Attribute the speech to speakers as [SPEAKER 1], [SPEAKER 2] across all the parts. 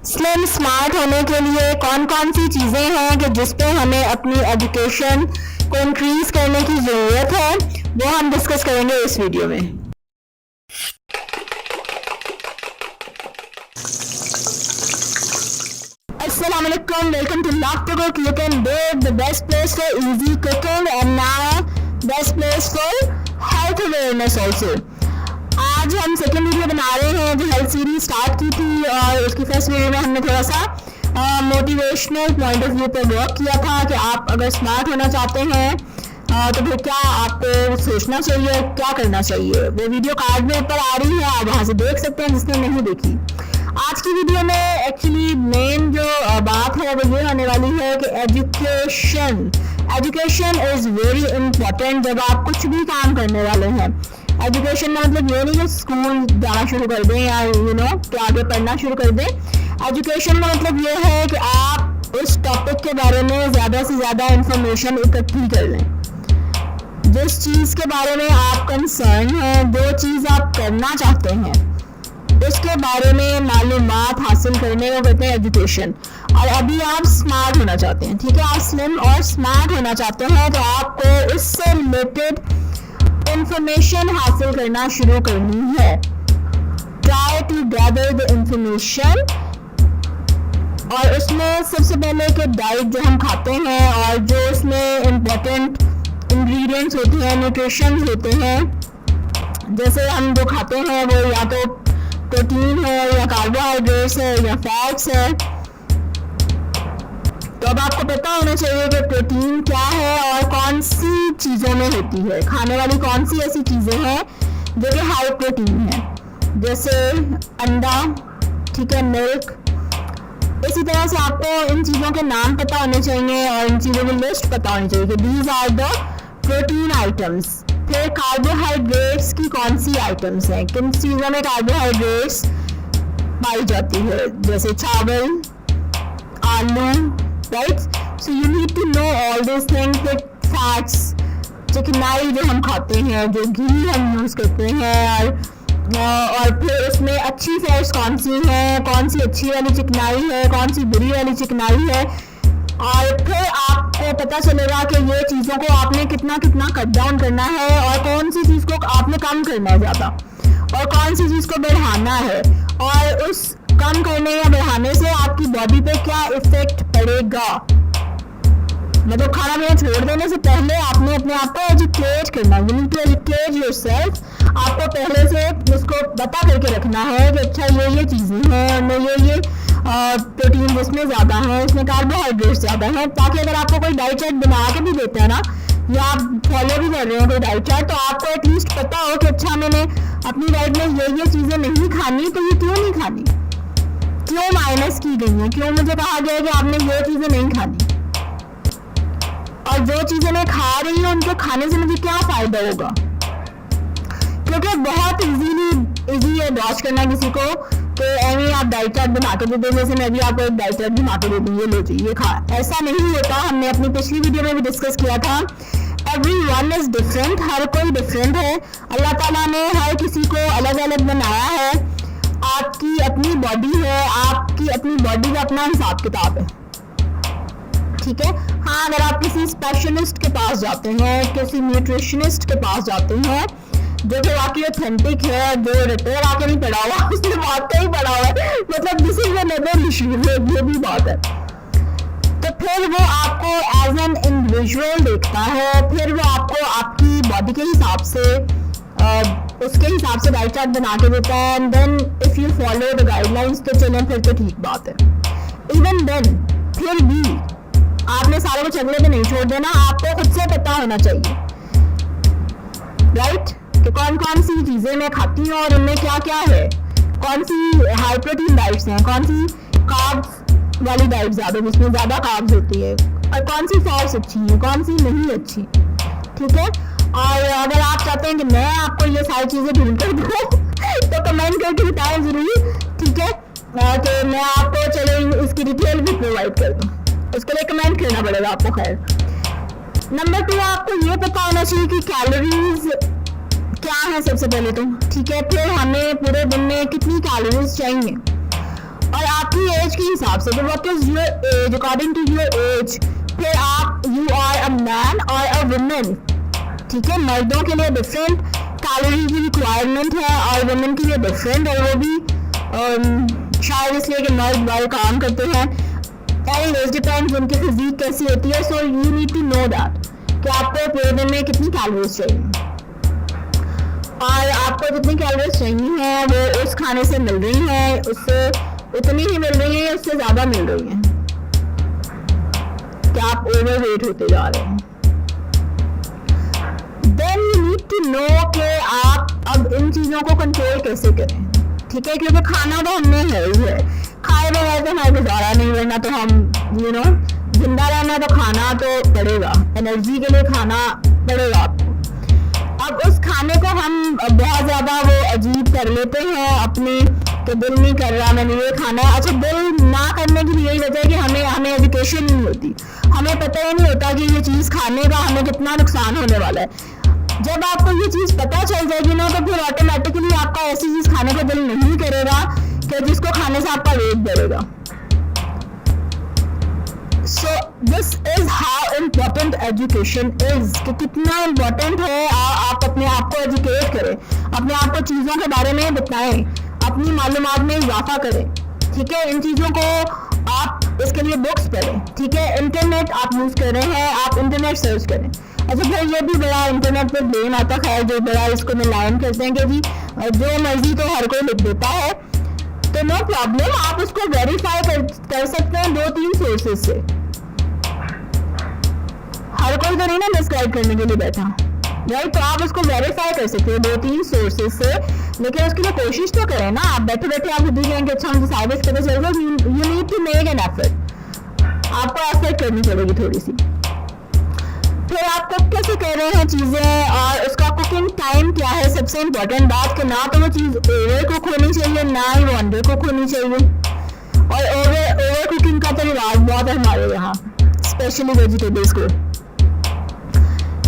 [SPEAKER 1] Slim smart होने के लिए कौन कौन सी चीज़ें हैं कि जिस पे हमें अपनी एजुकेशन को इंक्रीज करने की ज़रूरत है, वो हम डिस्कस करेंगे इस वीडियो में। अस्सलाम वालेकुम, welcome to look to cook. You can bake the best place for easy cooking and now best place for health awareness also. आज हम सेकेंड वीडियो बना रहे हैं जो हेल्थ सीरीज स्टार्ट की थी, और उसकी फर्स्ट वीडियो में हमने थोड़ा सा मोटिवेशनल पॉइंट ऑफ व्यू पे वर्क किया था कि आप अगर स्मार्ट होना चाहते हैं तो फिर क्या आपको सोचना चाहिए, क्या करना चाहिए। वो वीडियो कार्ड में ऊपर आ रही है, आप वहाँ से देख सकते हैं जिसने नहीं देखी। आज की वीडियो में एक्चुअली मेन जो बात है वो ये होने वाली है कि एजुकेशन इज़ वेरी इम्पोर्टेंट जब आप कुछ भी काम करने वाले हैं। एजुकेशन का मतलब ये नहीं कि स्कूल जाना शुरू कर दें या कि आगे पढ़ना शुरू कर दें। एजुकेशन का मतलब ये है कि आप उस टॉपिक के बारे में ज़्यादा से ज़्यादा इंफॉर्मेशन इकट्ठी कर लें। जिस चीज़ के बारे में आप कंसर्न हैं, जो चीज़ आप करना चाहते हैं, उसके बारे में मालूमात हासिल करने को कहते हैं एजुकेशन। और अभी आप स्मार्ट होना चाहते हैं, ठीक है, आप स्लिम और स्मार्ट होना चाहते हैं, तो आपको उससे रिलेटेड इंफॉर्मेशन हासिल करना शुरू करनी है। Try to gather the information, और उसमें सबसे पहले कि डाइट जो हम खाते हैं और जो उसमें इम्पोर्टेंट इंग्रेडिएंट्स होते हैं, न्यूट्रिशंस होते हैं, जैसे हम जो खाते हैं वो या तो प्रोटीन है या कार्बोहाइड्रेट्स है या फैट्स है। तो अब आपको पता होना चाहिए कि प्रोटीन क्या है और कौन सी चीज़ों में होती है, खाने वाली कौन सी ऐसी चीज़ें हैं जो कि हाई प्रोटीन है, जैसे अंडा, ठीक है, मिल्क। इसी तरह से आपको इन चीज़ों के नाम पता होने चाहिए और इन चीज़ों की लिस्ट पता होनी चाहिए कि these are the protein items. फिर कार्बोहाइड्रेट्स की कौन सी आइटम्स हैं, किन चीज़ों में कार्बोहाइड्रेट्स पाई जाती है, जैसे चावल, आलू, right. So you need to know all this things. Fats, चिकनाई जो हम खाते हैं, जो घी हम यूज़ करते हैं, और फिर उसमें अच्छी फैट्स कौन सी हैं, कौन सी अच्छी वाली चिकनाई है, कौन सी बुरी वाली चिकनाई है। और फिर आपको पता चलेगा कि ये चीज़ों को आपने कितना कितना कट डाउन करना है और कौन सी चीज़ को आपने कम करना है ज़्यादा, और कौन सी चीज़ को बढ़ाना है, और उस कम करने या बढ़ाने से आपकी बॉडी पे क्या इफेक्ट पड़ेगा। मतलब खाना पीना छोड़ देने से पहले आपने अपने आप को एजुकेट करना, you need to educate yourself. आपको पहले से उसको पता करके रखना है कि अच्छा ये चीज़ें हैं, उनमें ये प्रोटीन इसमें ज़्यादा है, इसमें कार्बोहाइड्रेट ज़्यादा है, ताकि अगर आपको कोई डाइट चार्ट बना के भी देता है ना, या आप फॉलो भी कर रहे हो कोई डाइट चार्ट, तो आपको एटलीस्ट पता हो कि अच्छा मैंने अपनी डाइट में ये चीज़ें नहीं खानी, तो ये क्यों नहीं खानी, क्यों माइनस की गई हैं, क्यों मुझे कहा गया है कि आपने ये चीज़ें नहीं खानी, और जो चीज़ें मैं खा रही हूँ उनको खाने से मुझे क्या फ़ायदा होगा। क्योंकि बहुत इजी है डॉच करना किसी को कि ऐसे आप डाइट चार्ट बना के दे दें, जैसे मैं भी आपको एक डाइट चार्ट बना के दे दूँ, ये लो जी ये खा। ऐसा नहीं होता। हमने अपनी पिछली वीडियो में भी डिस्कस किया था, एवरीवन इज डिफरेंट, हर कोई डिफरेंट है। अल्लाह ताला ने हर किसी को अलग अलग बनाया है। आपकी अपनी बॉडी है, आपकी अपनी बॉडी का अपना हिसाब किताब है, ठीक है। हाँ, अगर आप किसी स्पेशलिस्ट के पास जाते हैं, किसी न्यूट्रिशनिस्ट के पास जाते हैं जो कि वाकई ऑथेंटिक है, जो रिपेयर आके नहीं पड़ा हुआ, उसने बात का ही पड़ा हुआ है, मतलब दिस इज अनदर इशू, ये भी बात है। तो फिर वो आपको एज एन इंडिविजुअल देखता है, फिर वो आपको आपकी बॉडी के हिसाब से उसके हिसाब से डाइट चार्ट बना के देता है। And then if you follow the guidelines तो चलें, फिर तो ठीक बात है। इवन देन फिर भी आपने सारे कुछ अगले पे नहीं छोड़ देना, आपको खुद से पता होना चाहिए, राइट, कि कौन कौन सी चीज़ें मैं खाती हूँ और उनमें क्या क्या है, कौन सी हाई प्रोटीन डाइट्स हैं, कौन सी कार्ब्स वाली डाइट ज़्यादा जिसमें ज़्यादा कार्ब्स होती है, और कौन सी फैट्स अच्छी हैं, कौन सी नहीं अच्छी, ठीक है। और अगर आप चाहते हैं कि मैं आपको ये सारी चीज़ें ढूंढ कर दूँ तो कमेंट करके बताएं ज़रूर, ठीक है, कि मैं आपको चलो इसकी डिटेल भी प्रोवाइड कर दूँ। उसके लिए कमेंट करना पड़ेगा आपको। खैर, नंबर 2, आपको ये पता होना चाहिए कि कैलोरीज क्या है सबसे पहले तो, ठीक है। फिर हमें पूरे दिन में कितनी कैलोरीज चाहिए, और आपकी एज एज के हिसाब से, तो what is your age according to your age, फिर आप यू आर अ मैन और अ वुमेन, ठीक है। मर्दों के लिए डिफरेंट कैलोरी की रिक्वायरमेंट है और वुमेन के लिए डिफरेंट, और वो भी शायद इसलिए कि मर्द बाहर काम करते हैं। एनीवेज डिपेंड्स उनकी फिजिक कैसी होती है। So you need to know that कि आपको पूरे दिन में कितनी कैलोरीज चाहिए, और आपको जितनी कैलोरीज चाहिए हैं वो उस खाने से मिल रही हैं, उससे उतनी ही मिल रही है या उससे ज़्यादा मिल रही है, कि आप ओवरवेट होते जा रहे हैं। Then you need to know कि आप अब इन चीज़ों को कंट्रोल कैसे करें, ठीक है। क्योंकि खाना तो हमने है ही है, खाए बगैर तो हमारा गुजारा नहीं, वरना तो हम यू नो जिंदा रहना तो खाना तो पड़ेगा, एनर्जी के लिए खाना पड़ेगा आपको। अब उस खाने को हम बहुत ज़्यादा वो अजीब कर लेते हैं अपने, कि दिल नहीं कर रहा मैंने ये खाना है। अच्छा, दिल ना करने की यही वजह है कि हमें एजुकेशन नहीं होती, हमें पता ही नहीं होता कि ये चीज़ खाने का हमें कितना नुकसान होने वाला है। जब आपको ये चीज़ पता चल जाएगी ना, तो फिर ऑटोमेटिकली आपका ऐसी चीज़ खाने को दिल नहीं करेगा कि जिसको खाने से आपका वेट बढ़ेगा। So this is how important education is, कि कितना important है आप अपने आप को एजुकेट करें, अपने आप को चीज़ों के बारे में बताएं, अपनी मालूमात में इजाफा करें, ठीक है। इन चीज़ों को आप इसके लिए बुक्स पढ़ें, ठीक है। इंटरनेट आप यूज़ कर रहे हैं, आप इंटरनेट सर्च करें। अच्छा, फिर ये भी बड़ा इंटरनेट पर ब्लेम आता, खैर जो बड़ा इसको मिलायन करते हैं कि जी जो मर्जी तो हर कोई लिख देता है, तो नो प्रॉब्लम, आप उसको वेरीफाई कर सकते हैं 2-3 सोर्सेज से। हर कोई तो नहीं ना डिस्क्राइब करने के लिए बैठा, राइट। तो आप उसको वेरीफाई कर सकते हैं 2-3 सोर्सेज से, लेकिन उसके लिए कोशिश तो करें ना। आप बैठे बैठे आप खुद ही कहेंगे अच्छा मुझे साबित पता चल गया, you need to make an effort, आपको एफर्ट करनी पड़ेगी थोड़ी सी। फिर आप कुक कैसे कर रहे हैं चीज़ें, और उसका कुकिंग टाइम क्या है, सबसे इम्पोर्टेंट बात कि ना तो वो चीज़ ओवर कुक होनी चाहिए, ना ही वो अंडर कुक होनी चाहिए। और ओवर कुकिंग का तो रिवाज बहुत है हमारे यहाँ, स्पेशली वेजिटेबल्स को।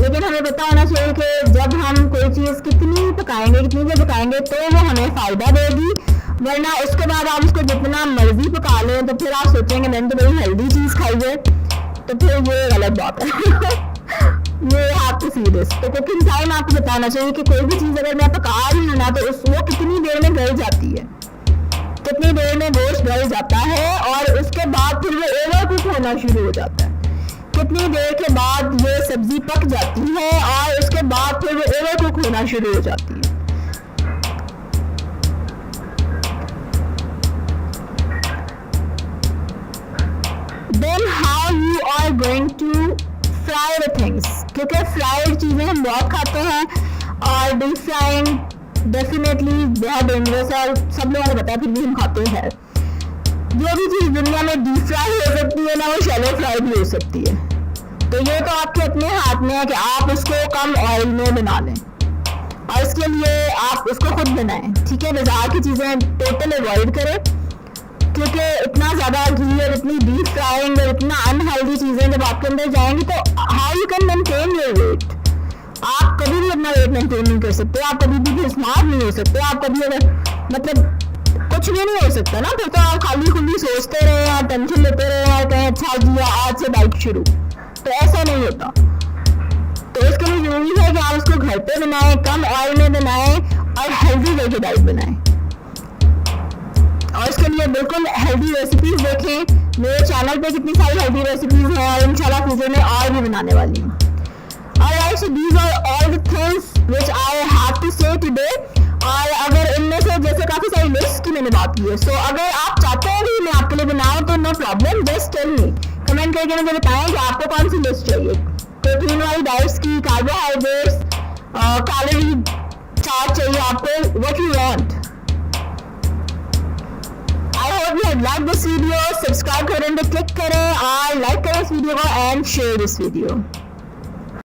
[SPEAKER 1] लेकिन हमें पता होना चाहिए कि जब हम कोई चीज़ कितनी देर पकाएंगे तो वो हमें फ़ायदा देगी, वरना उसके बाद आप उसको जितना मर्जी पका लें तो फिर आप सोचेंगे मैंने तो बड़ी हेल्दी चीज़ खाई है, तो फिर ये गलत बात है। ये हैव टू सी दिस। तो कुकिंग टाइम आपको बताना चाहिए कि कोई भी चीज़ अगर मैं पका रही हूँ ना, तो वो कितनी देर में गल जाती है, कितनी देर में गोश्त गल जाता है, और उसके बाद फिर वो ओवर कुक होना शुरू हो जाता है, कितनी देर के बाद ये सब्जी पक जाती है, और उसके बाद फिर वो ओवर कुक होना शुरू हो जाती है। Then how you are going to fry the things, क्योंकि फ्राइड चीज़ें हम बहुत खाते हैं, और डीप फ्राइंग डेफिनेटली बहुत डेंजरस है, और सब लोगों को पता है, फिर भी हम खाते हैं। जो भी चीज़ दुनिया में डीप फ्राई हो सकती है ना, वो शैलो फ्राई भी हो सकती है। तो ये तो आपके अपने हाथ में है कि आप उसको कम ऑयल में बना लें, और इसके लिए आप उसको खुद बनाएं, ठीक है। बाजार की चीज़ें टोटल अवॉइड करें, क्योंकि इतना ज़्यादा घी और इतनी डीप फ्राइंग और इतना अनहेल्दी चीज़ें जब आपके अंदर जाएंगी, तो how you can maintain your weight. आप कभी भी अपना वेट मेंटेन नहीं कर सकते, आप कभी भी स्मार्ट नहीं हो सकते, आप कभी अगर मतलब कुछ भी नहीं हो सकता ना। फिर तो आप खाली खुली सोचते रहे और टेंशन लेते रहे और कहें अच्छा जी आज से डाइट शुरू, तो ऐसा नहीं होता। तो इसके लिए जरूरी है कि आप उसको घर पे बनाएं, कम ऑयल में बनाएं, और हेल्दी वे की डाइट बनाएं। और इसके लिए बिल्कुल हेल्दी रेसिपीज देखें, मेरे चैनल पे कितनी सारी हेल्दी रेसिपीज हैं, और इंशाल्लाह फ्यूचर में और भी बनाने वाली हूँ। Alright, so these are all the things which I have to say today. और अगर इनमें से जैसे काफ़ी सारी लिस्ट की मैंने बात की है, सो अगर आप चाहते हैं कि मैं आपके लिए बनाऊँ तो no problem, just tell me, comment करके मुझे बताएं कि आपको कौन सी लिस्ट चाहिए, प्रोटीन वाली डाइट्स की, कार्बोहाइड्रेट्स, कैलोरी चार्ट चाहिए आपको, what you want. I hope you have liked this video. Subscribe करें तो क्लिक करें और लाइक करें इस वीडियो को एंड शेयर दिस वीडियो।